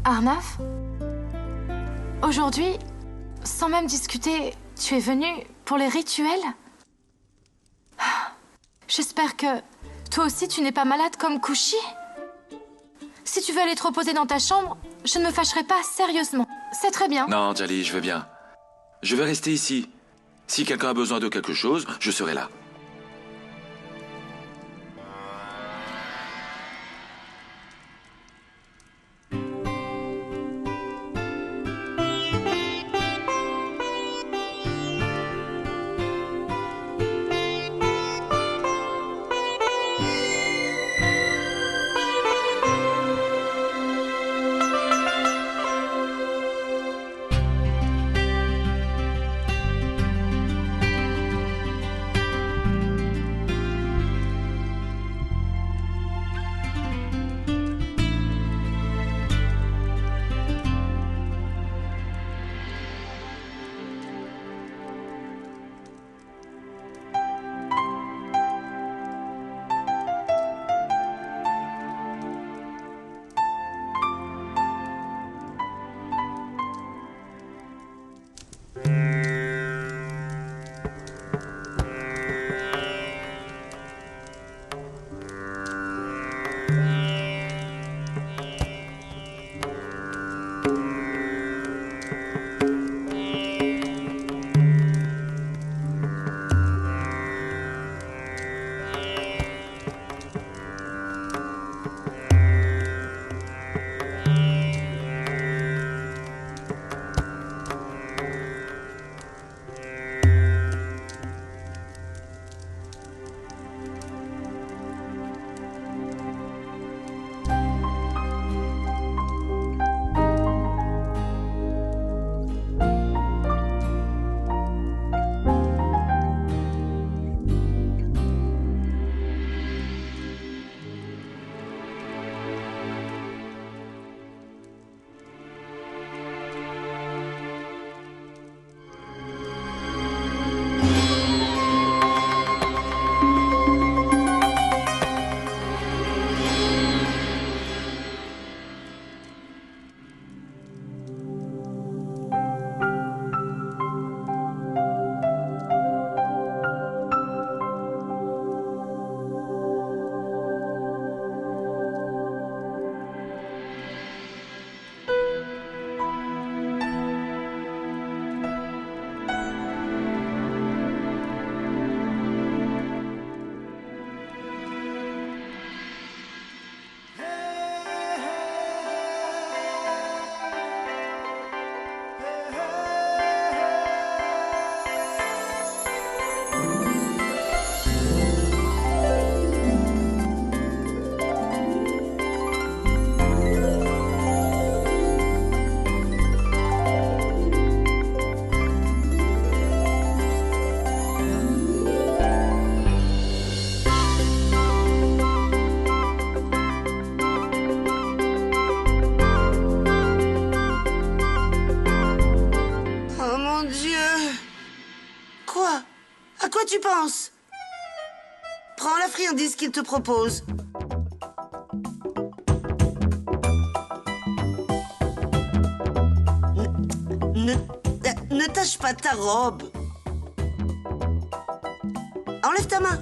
Arnav, aujourd'hui, sans même discuter, tu es venu pour les rituels? J'espère que toi aussi tu n'es pas malade comme Kushi. Si tu veux aller te reposer dans ta chambre, je ne me fâcherai pas, sérieusement. C'est très bien. Non, Djali, je vais bien. Je vais rester ici. Si quelqu'un a besoin de quelque chose, je serai là. tu penses? Prends la friandise qu'il te propose. Ne tâche pas ta robe. Enlève ta main.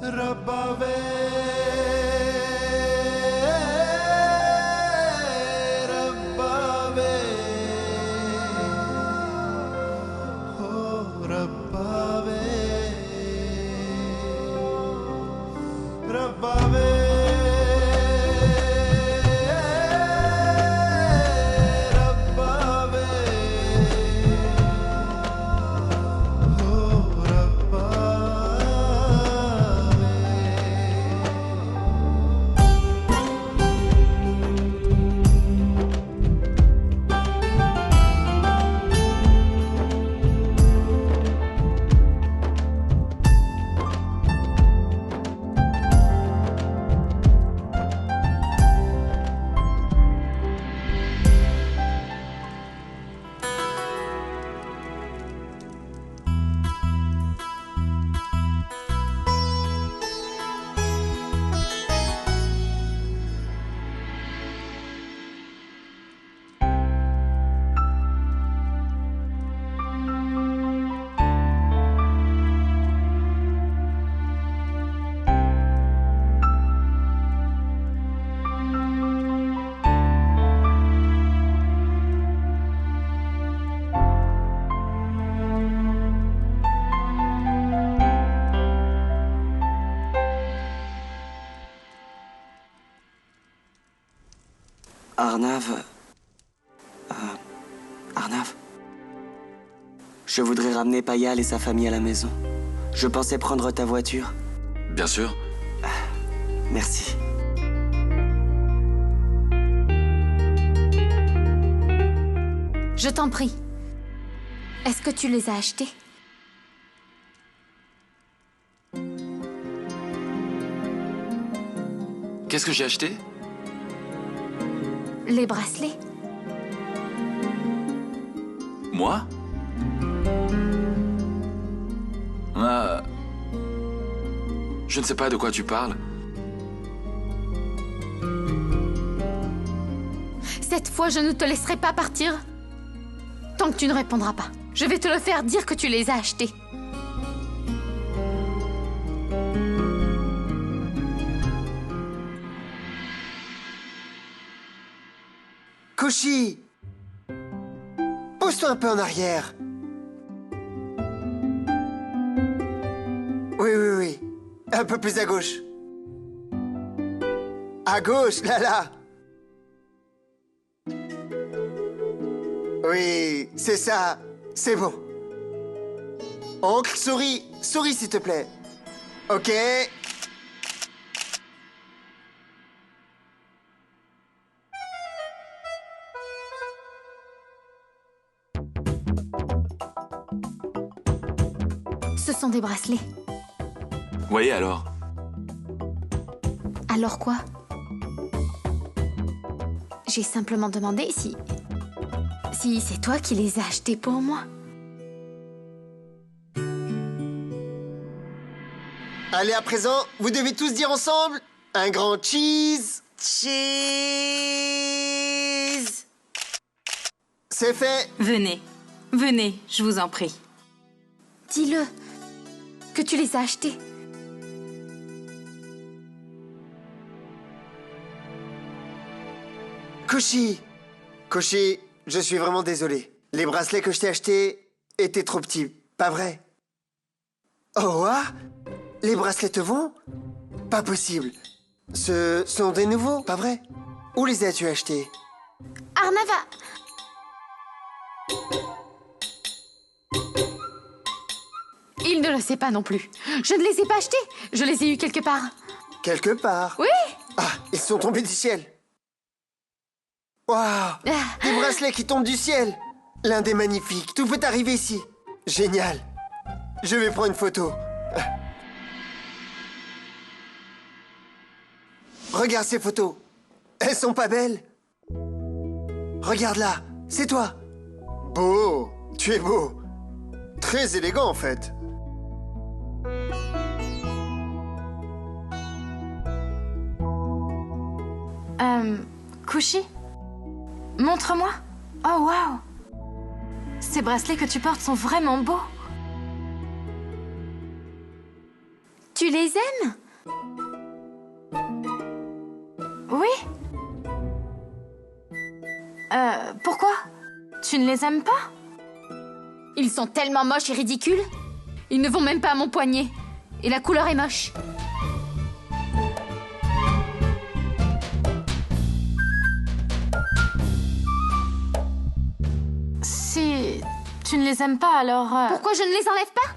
Rabba ve Arnav... Arnav? Je voudrais ramener Payal et sa famille à la maison. Je pensais prendre ta voiture. Bien sûr. Merci. Je t'en prie. Est-ce que tu les as achetés? Qu'est-ce que j'ai acheté? Les bracelets. Moi? Je ne sais pas de quoi tu parles. Cette fois, je ne te laisserai pas partir. Tant que tu ne répondras pas. Je vais te le faire dire que tu les as achetés. Koshi! Pousse-toi un peu en arrière. Oui, oui, oui. Un peu plus à gauche. À gauche, là. Oui, c'est ça. C'est bon. Oncle, souris. Souris, s'il te plaît. Ok. Ce sont des bracelets. Voyez alors. Alors quoi? J'ai simplement demandé si c'est toi qui les as achetés pour moi. Allez, à présent, vous devez tous dire ensemble un grand cheese. Cheese. C'est fait. Venez, venez, je vous en prie. Dis-le, que tu les as achetés. Koshi! Koshi, je suis vraiment désolé. Les bracelets que je t'ai achetés étaient trop petits, pas vrai? Oh, ah? Les bracelets te vont? Pas possible. Ce sont des nouveaux, pas vrai? Où les as-tu achetés? Arnava! Il ne le sait pas non plus. Je ne les ai pas achetés. Je les ai eus quelque part. Quelque part. Oui. Ah, ils sont tombés du ciel. Waouh! Des bracelets qui tombent du ciel. L'un des magnifiques. Tout peut arriver ici. Génial. Je vais prendre une photo. Regarde ces photos. Elles sont pas belles? Regarde là. C'est toi. Beau. Tu es beau. Très élégant en fait. Kushi, montre-moi. Oh, waouh. Ces bracelets que tu portes sont vraiment beaux. Tu les aimes? Oui. Pourquoi? Tu ne les aimes pas? Ils sont tellement moches et ridicules. Ils ne vont même pas à mon poignet. Et la couleur est moche. Si tu ne les aimes pas, alors... Pourquoi je ne les enlève pas?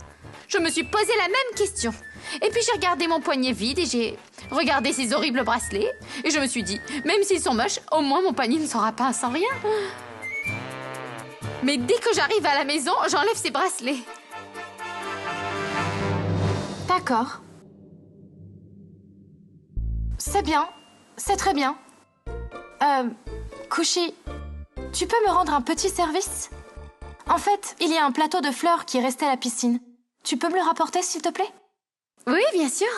Je me suis posé la même question. Et puis j'ai regardé mon poignet vide et j'ai regardé ces horribles bracelets. Et je me suis dit, même s'ils sont moches, au moins mon poignet ne sera pas sans rien. Mais dès que j'arrive à la maison, j'enlève ces bracelets. D'accord. C'est bien. C'est très bien. Kushi, tu peux me rendre un petit service? En fait, il y a un plateau de fleurs qui est resté à la piscine. Tu peux me le rapporter, s'il te plaît? Oui, bien sûr.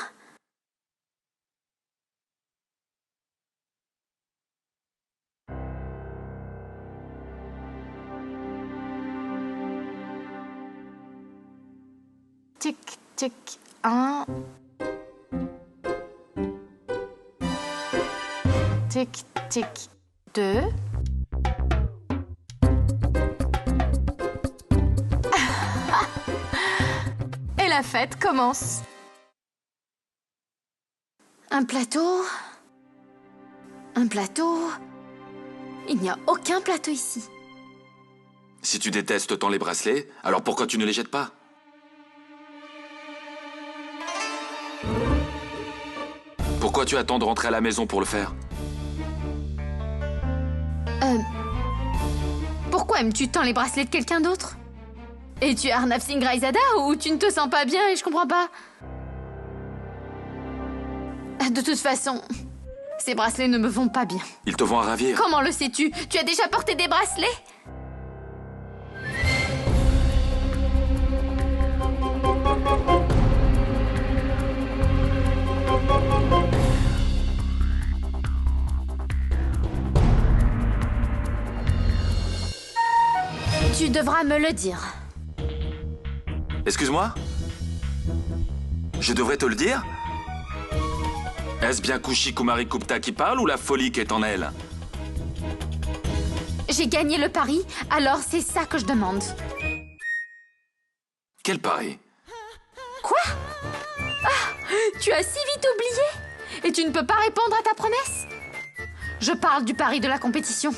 Tic, tic, 1. Tic, tic, 2. Et la fête commence. Un plateau. Un plateau. Il n'y a aucun plateau ici. Si tu détestes tant les bracelets, alors pourquoi tu ne les jettes pas? Pourquoi tu attends de rentrer à la maison pour le faire? Pourquoi aimes-tu tant les bracelets de quelqu'un d'autre? Et tu es Arnav Singh Raizada ou tu ne te sens pas bien et je comprends pas? De toute façon, ces bracelets ne me vont pas bien. Ils te vont à ravir. Comment le sais-tu? Tu as déjà porté des bracelets? Tu devras me le dire. Excuse-moi? Je devrais te le dire? Est-ce bien Kushi Kumari Gupta qui parle ou la folie qui est en elle? J'ai gagné le pari, alors c'est ça que je demande. Quel pari? Quoi? Ah, tu as si vite oublié? Et tu ne peux pas répondre à ta promesse? Je parle du pari de la compétition.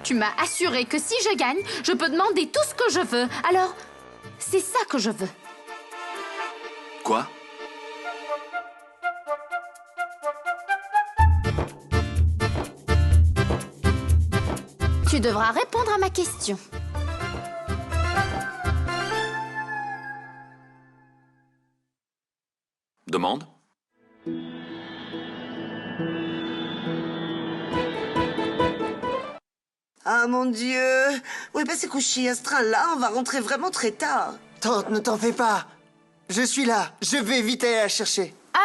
Tu m'as assuré que si je gagne, je peux demander tout ce que je veux. Alors, c'est ça que je veux. Quoi? Tu devras répondre à ma question. Demande? Ah mon Dieu! Oui, bah c'est couché à ce train-là, on va rentrer vraiment très tard. Tante, ne t'en fais pas. Je suis là. Je vais vite aller la chercher. Ah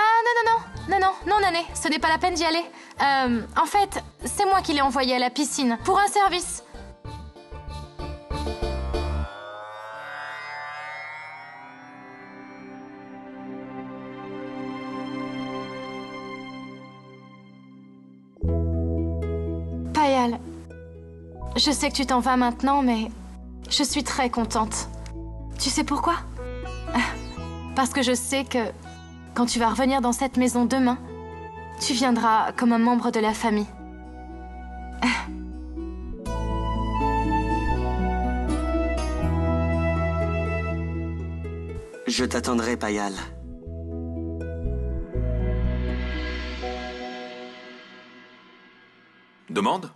non, Nané, ce n'est pas la peine d'y aller. En fait, c'est moi qui l'ai envoyé à la piscine pour un service. Payal, je sais que tu t'en vas maintenant, mais je suis très contente. Tu sais pourquoi? Parce que je sais que quand tu vas revenir dans cette maison demain, tu viendras comme un membre de la famille. Je t'attendrai, Payal. Demande?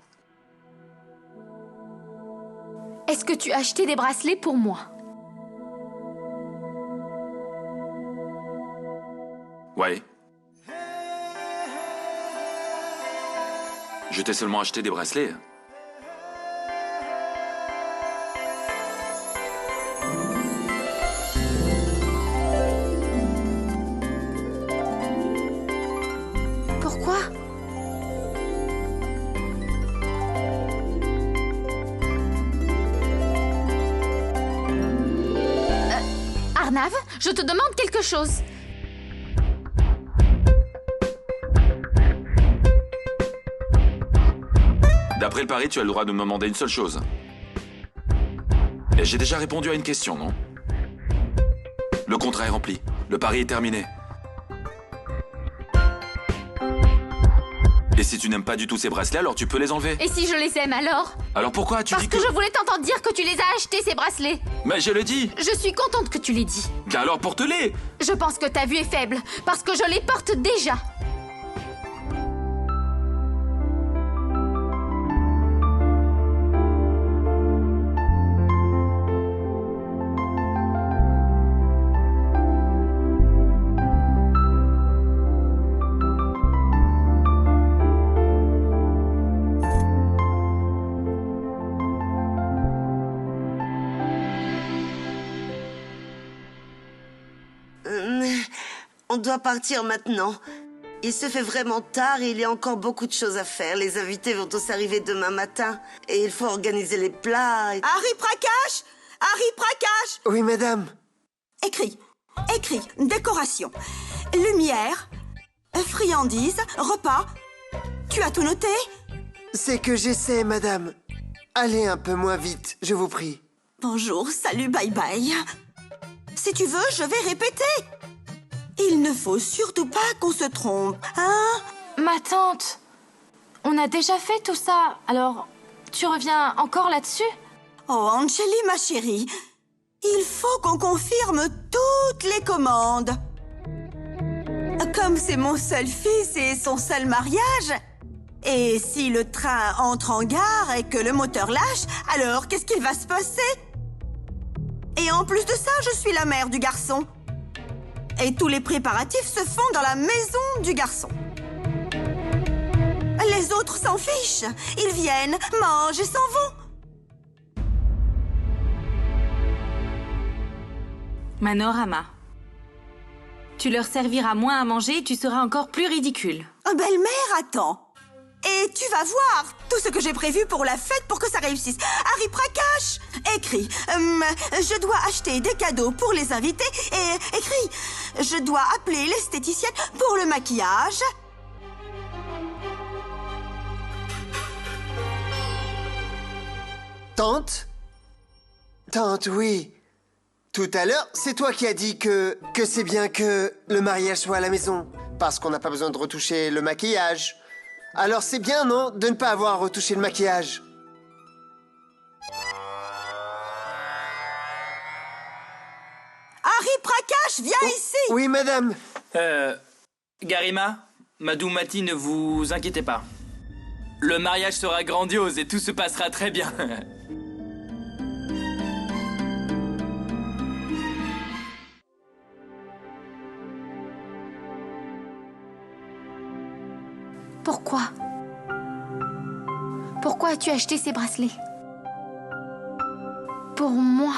Est-ce que tu as acheté des bracelets pour moi? Ouais. Je t'ai seulement acheté des bracelets. Pourquoi? Arnav, je te demande quelque chose. D'après le pari, tu as le droit de me demander une seule chose. Et j'ai déjà répondu à une question, non? Le contrat est rempli. Le pari est terminé. Et si tu n'aimes pas du tout ces bracelets, alors tu peux les enlever. Et si je les aime alors? Alors pourquoi as-tu Parce dit que je voulais t'entendre dire que tu les as achetés, ces bracelets. Mais je le dis. Je suis contente que tu l'aies dit. Bien alors porte-les. Je pense que ta vue est faible, parce que je les porte déjà. On doit partir maintenant. Il se fait vraiment tard et il y a encore beaucoup de choses à faire. Les invités vont tous arriver demain matin. Et il faut organiser les plats. Harry Prakash! Harry Prakash! Oui, madame. Écris. Décoration. Lumière. Friandises. Repas. Tu as tout noté? C'est que j'essaie, madame. Allez un peu moins vite, je vous prie. Bonjour, salut, bye bye. Si tu veux, je vais répéter. Il ne faut surtout pas qu'on se trompe, hein? Ma tante, on a déjà fait tout ça, alors tu reviens encore là-dessus? Oh, Angeli, ma chérie, il faut qu'on confirme toutes les commandes. Comme c'est mon seul fils et son seul mariage, et si le train entre en gare et que le moteur lâche, alors qu'est-ce qu'il va se passer? Et en plus de ça, je suis la mère du garçon. Et tous les préparatifs se font dans la maison du garçon. Les autres s'en fichent. Ils viennent, mangent et s'en vont. Manorama, tu leur serviras moins à manger et tu seras encore plus ridicule. Oh, belle-mère, attends. Et tu vas voir tout ce que j'ai prévu pour la fête pour que ça réussisse. Harry Prakash, écris. Je dois acheter des cadeaux pour les invités et écris. Je dois appeler l'esthéticienne pour le maquillage. Tante? Tante, oui. Tout à l'heure, c'est toi qui as dit que c'est bien que le mariage soit à la maison. Parce qu'on n'a pas besoin de retoucher le maquillage. Alors c'est bien, non, de ne pas avoir à retoucher le maquillage? Harry Prakash, viens ici. Oui, madame. Garima, Madoumati, ne vous inquiétez pas. Le mariage sera grandiose et tout se passera très bien. Pourquoi? Pourquoi as-tu acheté ces bracelets? Pour moi.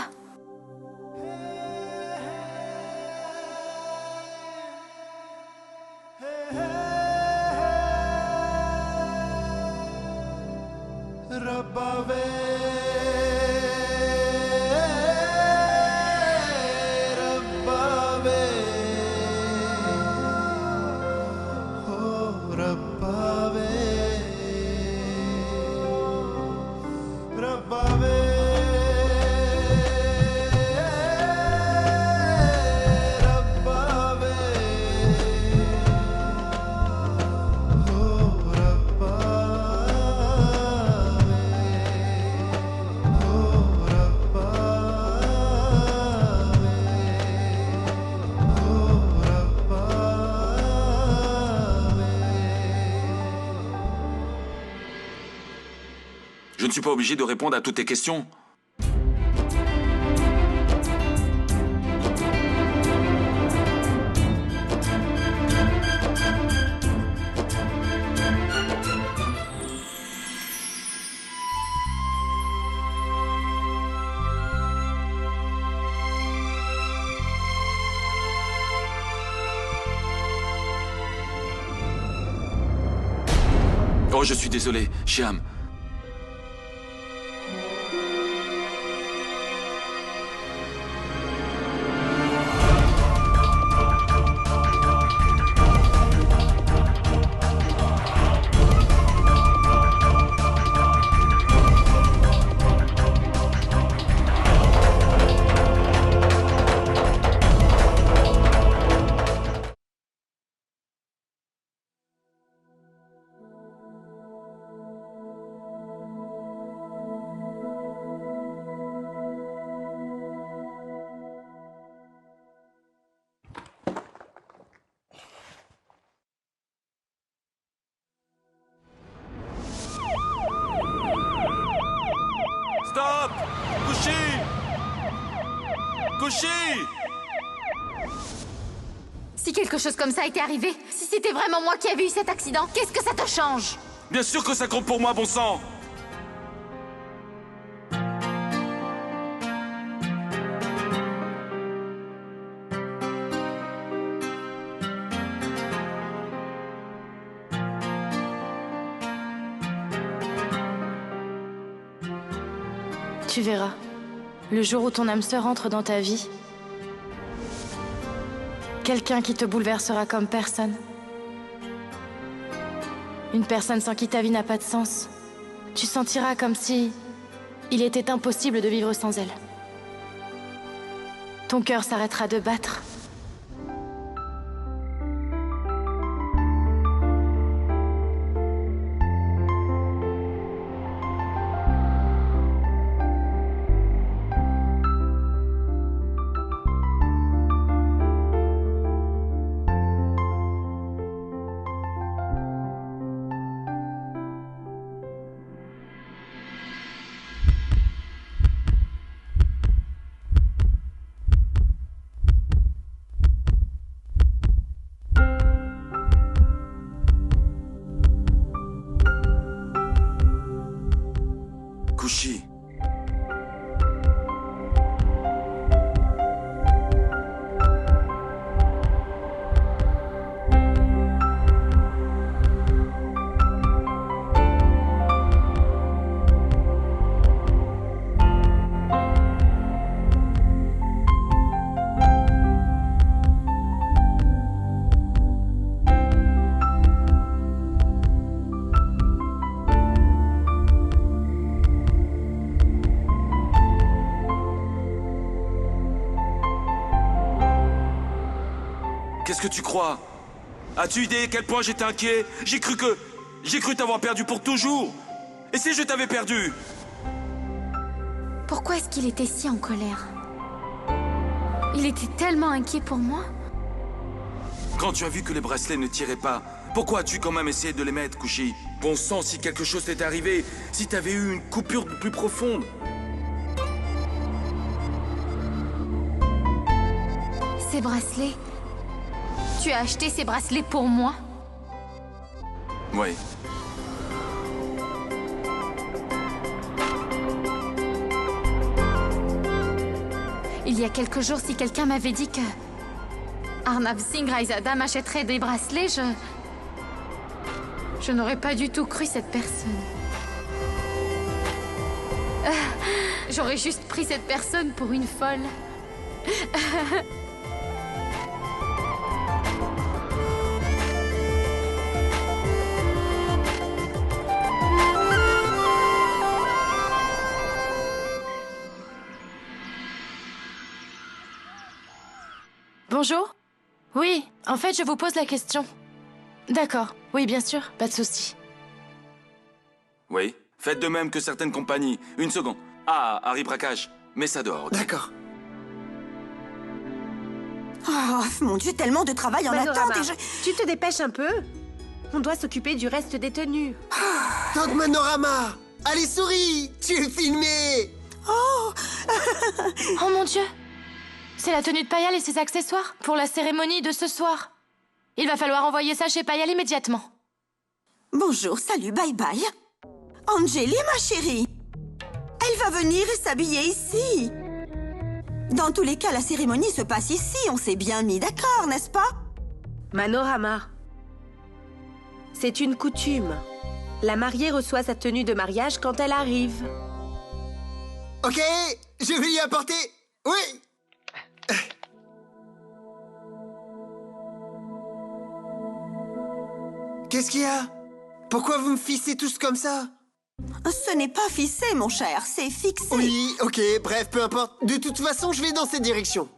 Je ne suis pas obligé de répondre à toutes tes questions. Oh, je suis désolé, Shyam. Kushi! Si quelque chose comme ça était arrivé, si c'était vraiment moi qui avais eu cet accident, qu'est-ce que ça te change? Bien sûr que ça compte pour moi, bon sang! Tu verras. Le jour où ton âme sœur entre dans ta vie, quelqu'un qui te bouleversera comme personne. Une personne sans qui ta vie n'a pas de sens. Tu sentiras comme si il était impossible de vivre sans elle. Ton cœur s'arrêtera de battre. Kushi. Qu'est-ce que tu crois? As-tu idée à quel point j'étais inquiet? J'ai cru t'avoir perdu pour toujours. Et si je t'avais perdu? Pourquoi est-ce qu'il était si en colère? Il était tellement inquiet pour moi. Quand tu as vu que les bracelets ne tiraient pas, pourquoi as-tu quand même essayé de les mettre, Kushi? Bon sang, si quelque chose t'était arrivé, si t'avais eu une coupure plus profonde. Ces bracelets... Tu as acheté ces bracelets pour moi? Oui. Il y a quelques jours, si quelqu'un m'avait dit que... Arnav Singh Raizada m'achèterait des bracelets, je n'aurais pas du tout cru cette personne. J'aurais juste pris cette personne pour une folle. Bonjour? Oui, en fait, je vous pose la question. D'accord, oui, bien sûr, pas de souci. Oui, faites de même que certaines compagnies. Une seconde. Ah, Harry Prakash, mets ça dehors, ok? D'accord. Oh, mon Dieu, tellement de travail en Manorama, attente et tu te dépêches un peu? On doit s'occuper du reste des tenues. Tante Manorama! Allez, souris! Tu es filmée! Oh Oh mon Dieu! C'est la tenue de Payal et ses accessoires pour la cérémonie de ce soir. Il va falloir envoyer ça chez Payal immédiatement. Bonjour, salut, bye bye. Anjali, ma chérie. Elle va venir et s'habiller ici. Dans tous les cas, la cérémonie se passe ici. On s'est bien mis d'accord, n'est-ce pas? Manorama. C'est une coutume. La mariée reçoit sa tenue de mariage quand elle arrive. Ok, je vais lui apporter... Oui! Qu'est-ce qu'il y a? Pourquoi vous me ficez tous comme ça? Ce n'est pas ficé, mon cher, c'est fixé. Oui, ok, bref, peu importe. De toute façon, je vais dans cette direction.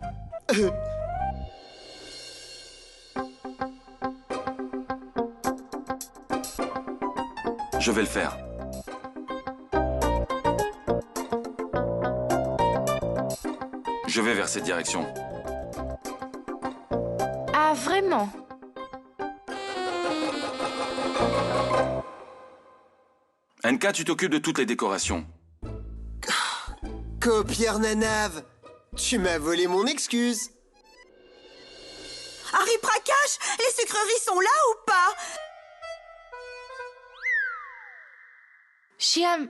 Je vais le faire. Je vais vers cette direction. Ah, vraiment? NK, tu t'occupes de toutes les décorations. Pierre Nanav, Tu m'as volé mon excuse. Harry Prakash, les sucreries sont là ou pas? Shyam,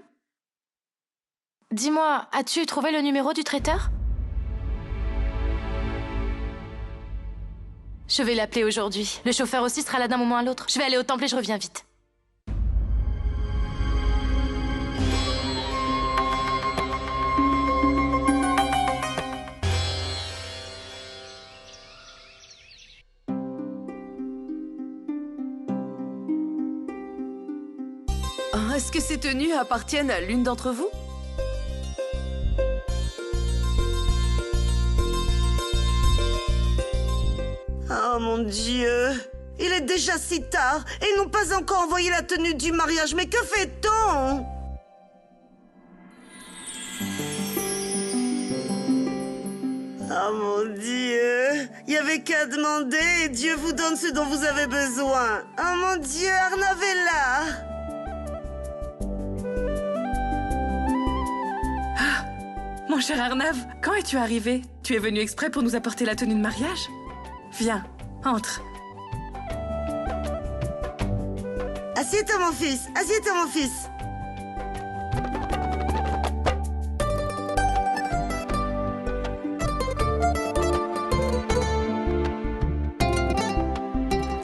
dis-moi, as-tu trouvé le numéro du traiteur? Je vais l'appeler aujourd'hui. Le chauffeur aussi sera là d'un moment à l'autre. Je vais aller au temple et je reviens vite. Est-ce que ces tenues appartiennent à l'une d'entre vous? Oh mon Dieu! Il est déjà si tard et ils n'ont pas encore envoyé la tenue du mariage. Mais que fait-on? Oh mon Dieu! Il n'y avait qu'à demander et Dieu vous donne ce dont vous avez besoin. Oh mon Dieu, Arnav est là! Mon cher Arnav, quand es-tu arrivé? Tu es venu exprès pour nous apporter la tenue de mariage? Viens, entre. Assieds-toi mon fils, assieds-toi mon fils.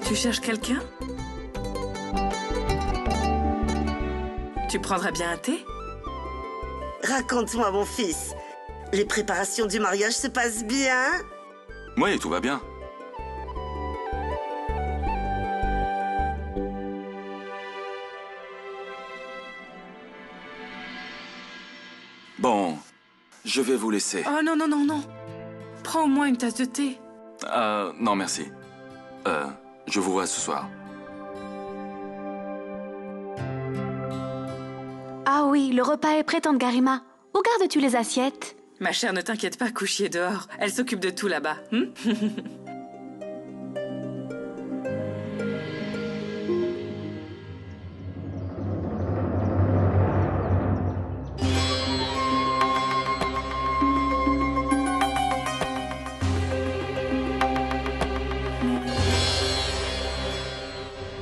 Tu cherches quelqu'un? Tu prendras bien un thé? Raconte-moi mon fils. Les préparations du mariage se passent bien? Oui, tout va bien. Bon, je vais vous laisser. Oh non, non, non, non. Prends au moins une tasse de thé. Non, merci. Je vous vois ce soir. Ah oui, le repas est prêt, tante Garima. Où gardes-tu les assiettes? Ma chère, ne t'inquiète pas, Kushi est dehors. Elle s'occupe de tout là-bas.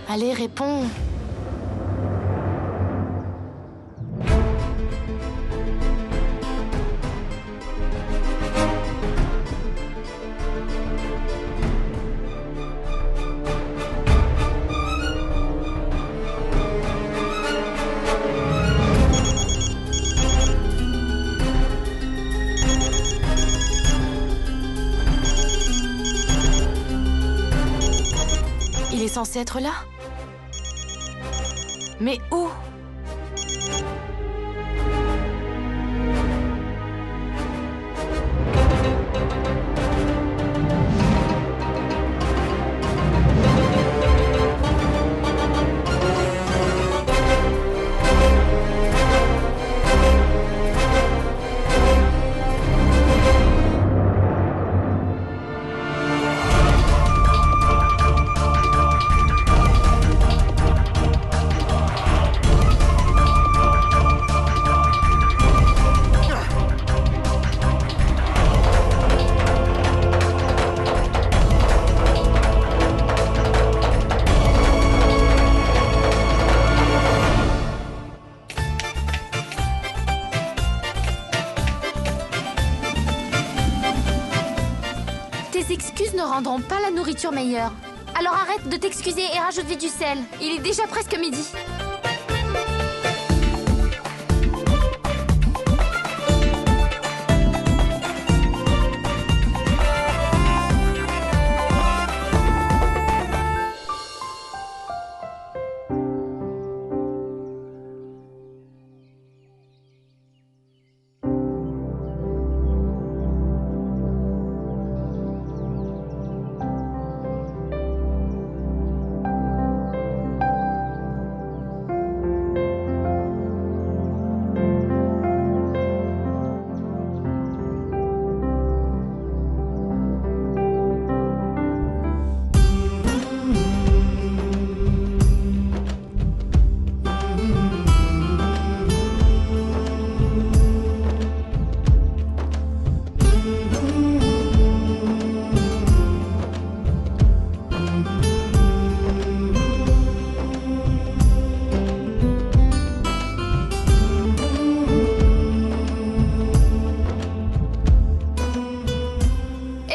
Allez, réponds. Il est censé être là? Mais où? Tes excuses ne rendront pas la nourriture meilleure. Alors arrête de t'excuser et rajoute vite du sel. Il est déjà presque midi.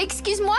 Excuse-moi.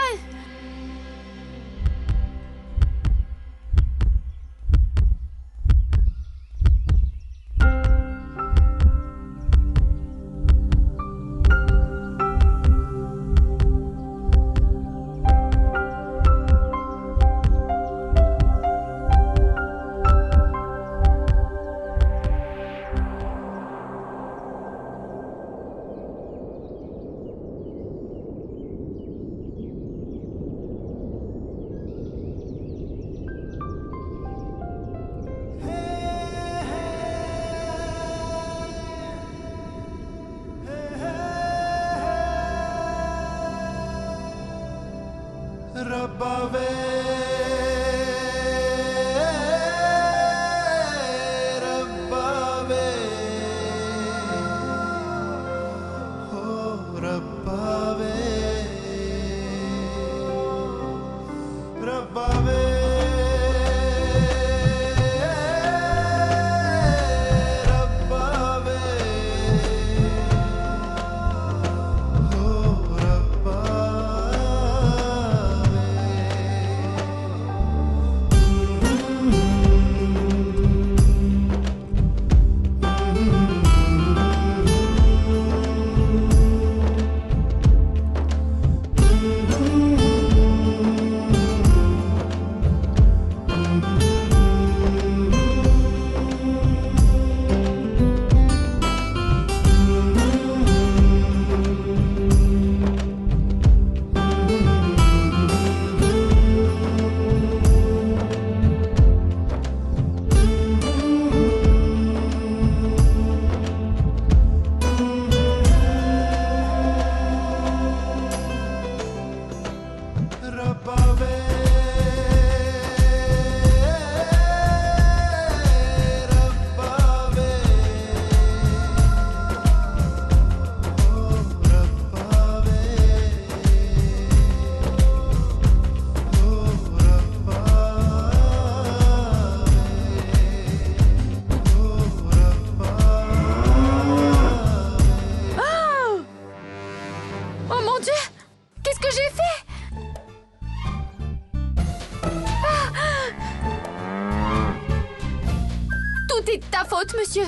Tout est de ta faute, monsieur.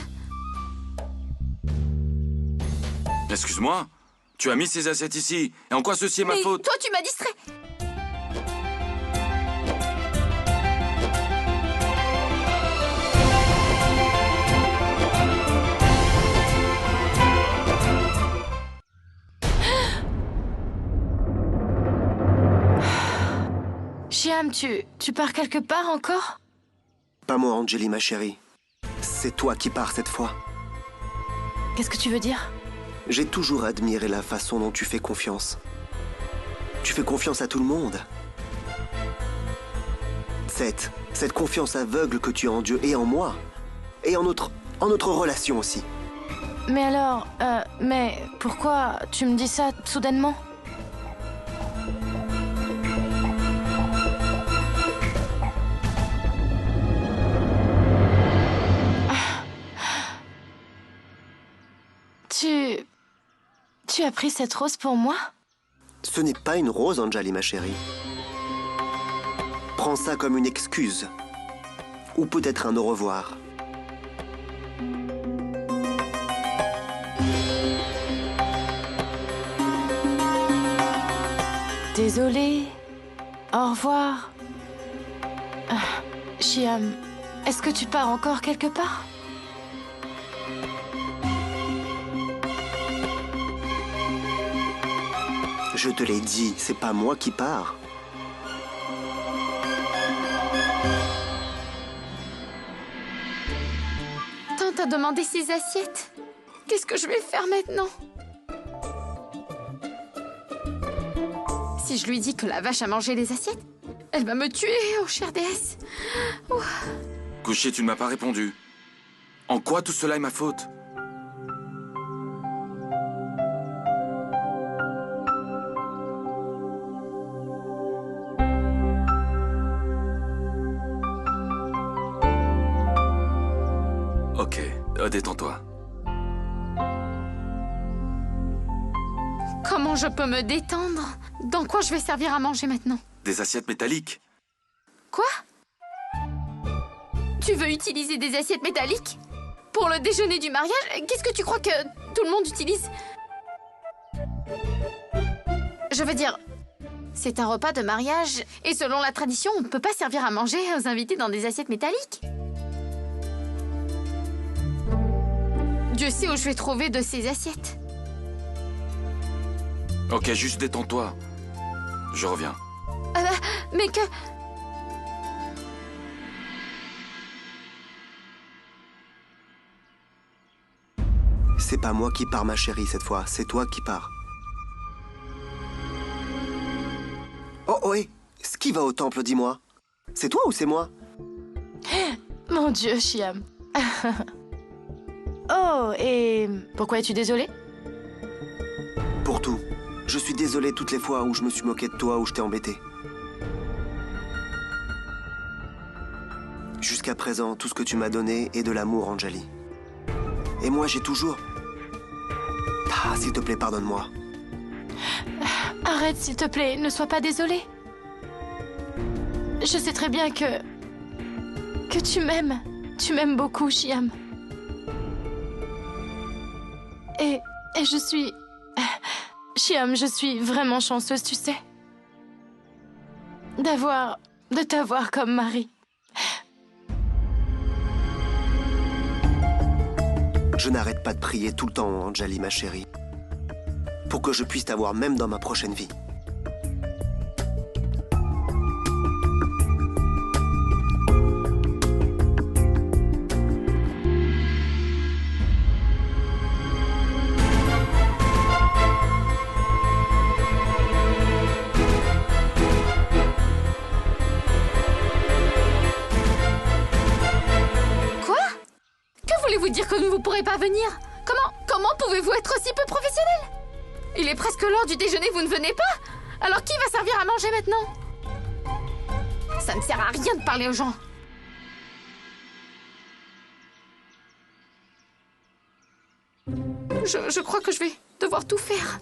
Excuse-moi, tu as mis ces assiettes ici. Et en quoi ceci est ma faute? Toi, tu m'as distrait. Shyam, tu pars quelque part encore? Pas moi, Anjali, ma chérie. C'est toi qui pars cette fois. Qu'est-ce que tu veux dire? J'ai toujours admiré la façon dont tu fais confiance. Tu fais confiance à tout le monde. Cette confiance aveugle que tu as en Dieu et en moi. Et en notre relation aussi. Mais alors, mais pourquoi tu me dis ça soudainement? Tu as pris cette rose pour moi? Ce n'est pas une rose, Anjali, ma chérie. Prends ça comme une excuse. Ou peut-être un au revoir. Désolée. Au revoir. Shyam, est-ce que tu pars encore quelque part? Je te l'ai dit, c'est pas moi qui pars. Tante a demandé ses assiettes. Qu'est-ce que je vais faire maintenant? Si je lui dis que la vache a mangé les assiettes, elle va me tuer, oh chère déesse. Kushi, tu ne m'as pas répondu. En quoi tout cela est ma faute? Ok, détends-toi. Comment Quand je peux me détendre, dans quoi je vais servir à manger maintenant? Des assiettes métalliques. Quoi? Tu veux utiliser des assiettes métalliques? Pour le déjeuner du mariage? Qu'est-ce que tu crois que tout le monde utilise? Je veux dire, c'est un repas de mariage, et selon la tradition, on ne peut pas servir à manger aux invités dans des assiettes métalliques. Dieu sait où je vais trouver de ces assiettes. Ok, juste détends-toi. Je reviens. Mais que... C'est pas moi qui pars, ma chérie, cette fois. C'est toi qui pars. Oh, oui. Ce qui va au temple, dis-moi. C'est toi ou c'est moi? Mon Dieu, Shyam. Oh, et pourquoi es-tu désolée? Pour tout. Je suis désolé toutes les fois où je me suis moqué de toi ou je t'ai embêté. Jusqu'à présent, tout ce que tu m'as donné est de l'amour, Anjali. Et moi, j'ai toujours... Ah, s'il te plaît, pardonne-moi. Arrête, s'il te plaît, ne sois pas désolée. Je sais très bien que tu m'aimes. Tu m'aimes beaucoup, Shyam. Et je suis... Shyam, je suis vraiment chanceuse, tu sais. De t'avoir comme mari. Je n'arrête pas de prier tout le temps, Anjali, ma chérie. Pour que je puisse t'avoir même dans ma prochaine vie. Vous dire que vous ne pourrez pas venir? Comment pouvez-vous être aussi peu professionnel? Il est presque l'heure du déjeuner, vous ne venez pas? Alors qui va servir à manger maintenant? Ça ne sert à rien de parler aux gens. Je crois que je vais devoir tout faire.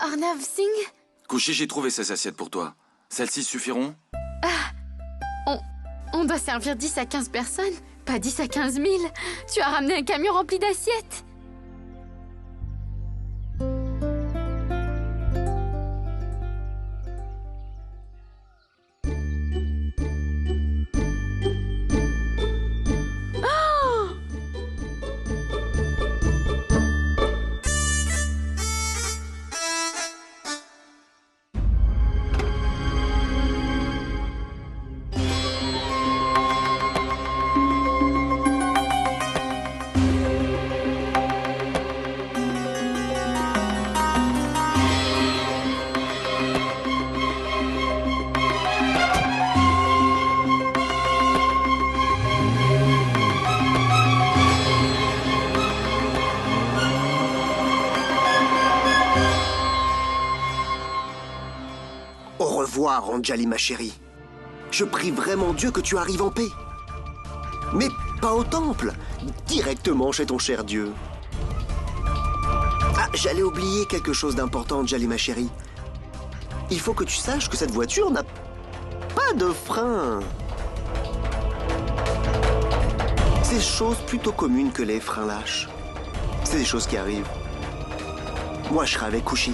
Arnav Singh? Khushi, j'ai trouvé ces assiettes pour toi. Celles-ci suffiront? On doit servir 10 à 15 personnes, pas 10 à 15 000. Tu as ramené un camion rempli d'assiettes. Au revoir, Anjali, ma chérie. Je prie vraiment Dieu que tu arrives en paix. Mais pas au temple, directement chez ton cher Dieu. Ah, j'allais oublier quelque chose d'important, Anjali, ma chérie. Il faut que tu saches que cette voiture n'a pas de frein. C'est chose plutôt commune que les freins lâches. C'est des choses qui arrivent. Moi, je serai avec Khushi.